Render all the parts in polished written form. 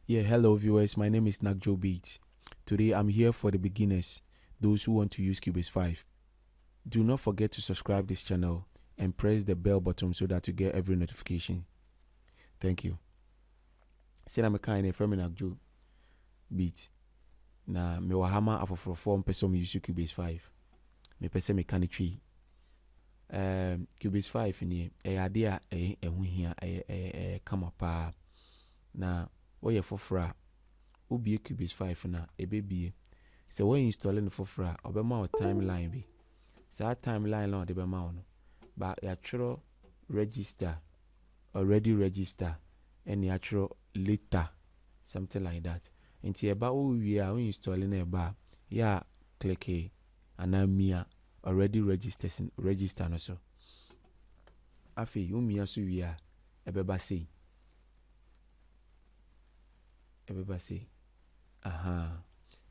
Yeah, hello viewers. My name is Nagjo Beats. Today I'm here for the beginners, those who want to use Cubase 5. Do not forget to subscribe this channel and press the bell button so that you get every notification. Thank you. Say na meka ine from Nagjo Beats. Na me wahama afofrofo mpese me use Cubase 5. Me pese me kan twi. Cubase 5 ni ade a ehu hia kama pa na woyɛ foforɔ a wobie Cubase 5 na ɛbɛbie sɛ wo install no foforɔ a ɔbɛma wo timeline bi saa timeline la ɔde bɛma wo no ba yɛatwerɛ register already register ɛne yɛatwerɛ later something like that nti ɛba wo wie a wo install no ɛba a yɛ a click anaa mia already register no so afei wo mia so wie a ɛbɛba sei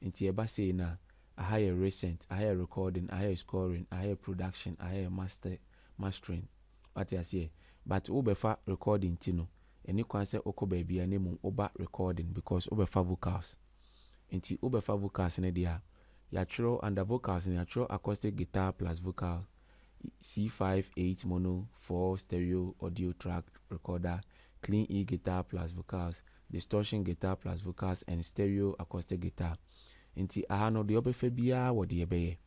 nti eba say na aha yɛ recent, aha yɛ recording, aha yɛ scoring, aha yɛ production, aha yɛ mastering. What you say? But obefa recording tino. Any kwan sɛ okɔ baabi a nemu oba recording because obefa vocals. Nti obefa vocals ne dia. Yatwerɛ under vocals ne yatwerɛ acoustic guitar plus vocal C5 8 mono 4 stereo audio track recorder clean E guitar plus vocals distortion guitar plus vocals and stereo acoustic guitar. Nti aha no de obefa bia wo de ebeye.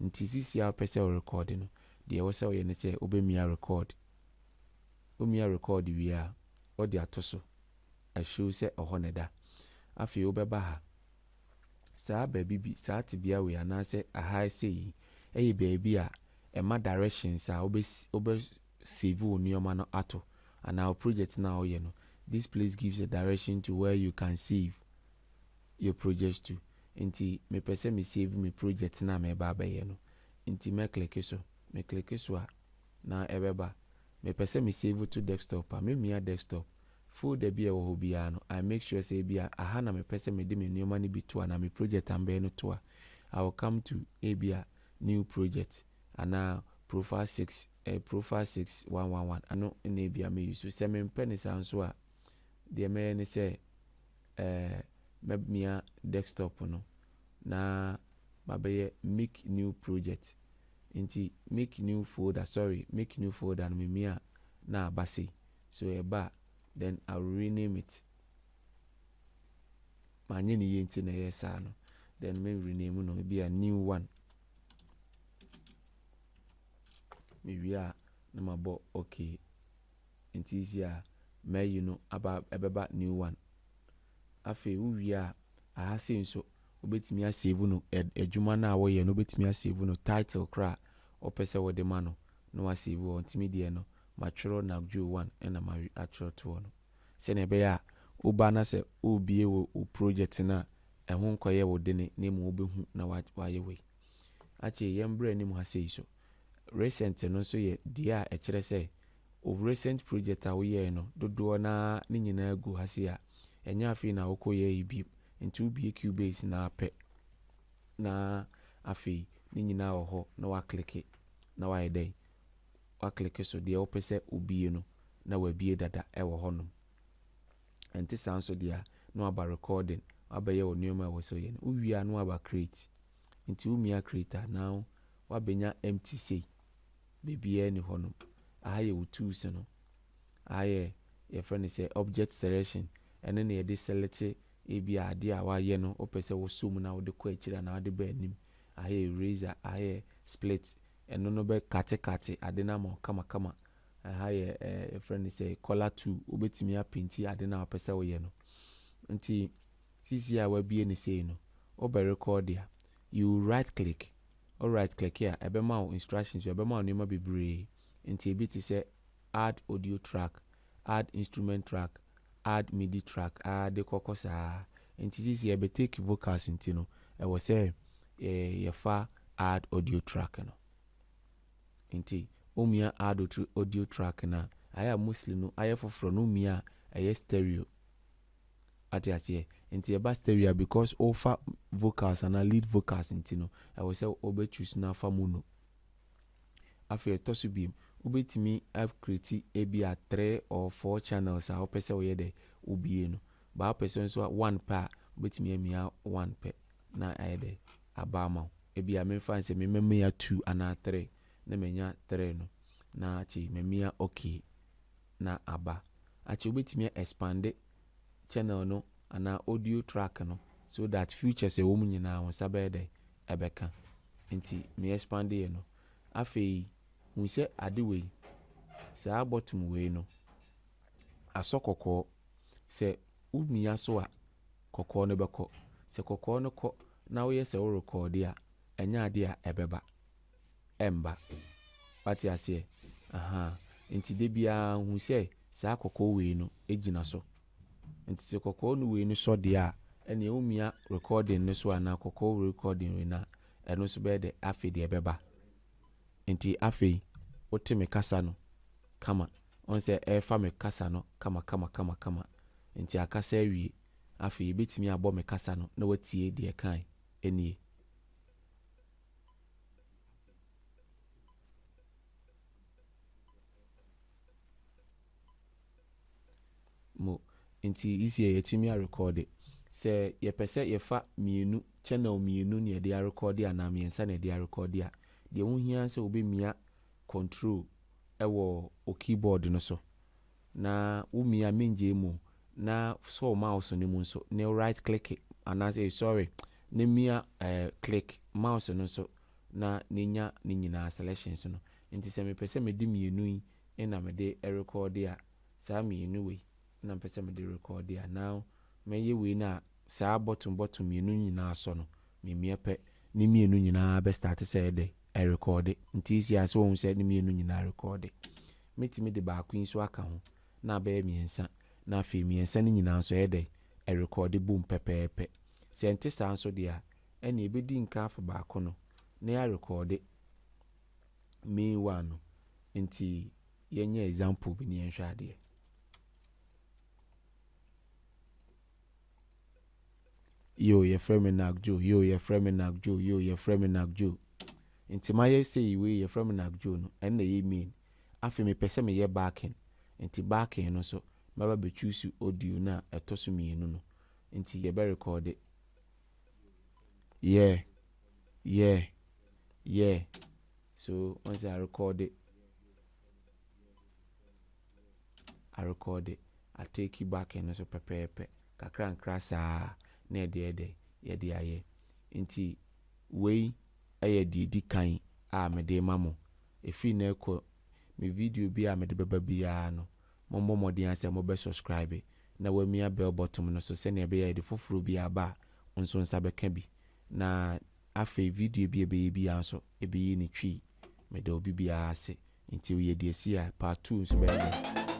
Nti sisi a pese o record no de wo se o ye ne se obemia record. Omia record wi a o de atoso. A show se oho ne da. Afi obeba ha. Saa baabi saa tibia we anase aha sei eye baabi a ema directions a obe save wo nioma no ato and our project now you know this place gives a direction to where you can save your projects to. Nti me pese me save me project na me ba ye no nti me click so a na ebeba me pese me save to desktop a me mia desktop folder bi e wo bia no I make sure say bia aha na me pese me de me nneoma ni bi to na me project ambe no to a I will come to bia new project ana profile 6111 ano na bia me use so me pen sa nso a de me ne say mia desktop no na mabeye make new project nti make new folder no me mia na abase so eba then I will rename it manye ni yenti na yesa no then me rename no be a new one me wia na mabo okay nti isi a me you know aba ebeba new one afi wo wia aha sei nso obetimi a save no adwuma na wo ye no obetimi a save no title kra opese wo de ma no na wa save wo ntimi de no matwero Nagjo 1 na ma atwero to no se na be ya oba na se obie wo project na ehun nkoye wo de ne mu obehu na wa ye we ache yembra ni mu ha sei so recent no so ye dia e kire se o recent project a wo ye no dodo na ne nyina gu ha sei a enya afi na wo koye ibi nti ubie Cubase na apɛ na afi ni nyina wo ho na wa click na wa yedai wa click so de wo pese ubie no na wa bie dada e wo ho no enti sanso dia na aba recording abaye wo nneoma wo so ye no uwia na aba create nti umia creator now wa benya empty say bebia ni ho no aye wo tools no aye your friend say object selection ene na ye de select ebi ade a wa ye no opese wo sum na wo de ko akira na wo de ba anim aye eraser aye split eno no be kate ade na ma kama aye your friend say color 2 obetimi a painti ade na opese wo ye no nti sisi a wa bie ni say no obe record ya you right click here ebe ma wo instructions ebe ma wo nema bebre nti ebi ti say add audio track add instrument track add MIDI track add kokosa nti sisi ebe take vocals nti no e wo say ye fa add audio track no nti omia add audio track na aya mostly no aya foforo no mia eye stereo ati ase nti eba stereo because offer vocals and lead vocals nti no e wo say obe choose na fa mono afi tosu bim obetimi have create a 3 or 4 channels a opese wo ye de obie no ba person so one pa obetimi amia one pe na ayede aba ma ebi a me fancy me memia 2 ana 3 na menya 3 no na achi memia okay na aba achi obetimi expand channel no ana audio track no so that features e wo mu nyina won sabede ebeka nti me expand ye no afei hu se ade we saa bottom we no asokoko se umia so a kokko no beko se kokko no ko na wo yese wo record a enya ade a ebeba emba pati ase nti de bia hu se saa kokko we no ejina so nti se kokko no we no so de a ene umia recording no so ana kokko recording we na eno so be de afi de ebeba nti afi wotime kasa no kama on se fa me kasa no kama nti akasa awie afi betimi abo me kasa no na watie de kan enie mo nti isi yetimi a record se ye pese ye fa mienu channel mienu ne de record ana miensa ne de record a de wo hia se obemia control ewo o keyboard no so na wo mia menje mu na so mouse ne mu so ne right click ana say sorry ne mia click mouse no so na nenya ne nyina selections no nti se me pese me di mienu yi na me de record a sa mienu we na pese me de record a now me ye we na sa bottom mienu nyina so no me mia pe ne mienu nyina be start say de record nti isi aso won say ne mienu nyina record metimi de ba akun so aka ho na ba miensa na afi miensa ne nyina so de record boom pepepe se ente sa so de a ene ebedi nka afa ba akono na ya record me one nti yenye example bi ne enhwa de yo ye frame Nagjo yo ye frame Nagjo yo ye frame Nagjo nti maye say we ye frame Nagjo no ene ye mean afi me pese me ye backing nti backing no so baba be choose audio na etoso mienu no nti ye be record it. Yeah so once I record it I take it back and so pepe kakra nkra saa na de ye de aye nti we aye di kan a me de mamo efi na ekọ me video bi a me de baba bia no mommo modin ase mo be subscribe na wa mia bell button no so se na be ye de foforo bi aba onso nsa be ka bi na afa video bi be anso e be yi ni twi me de obi bia ase nti we ye de sia part 2 so be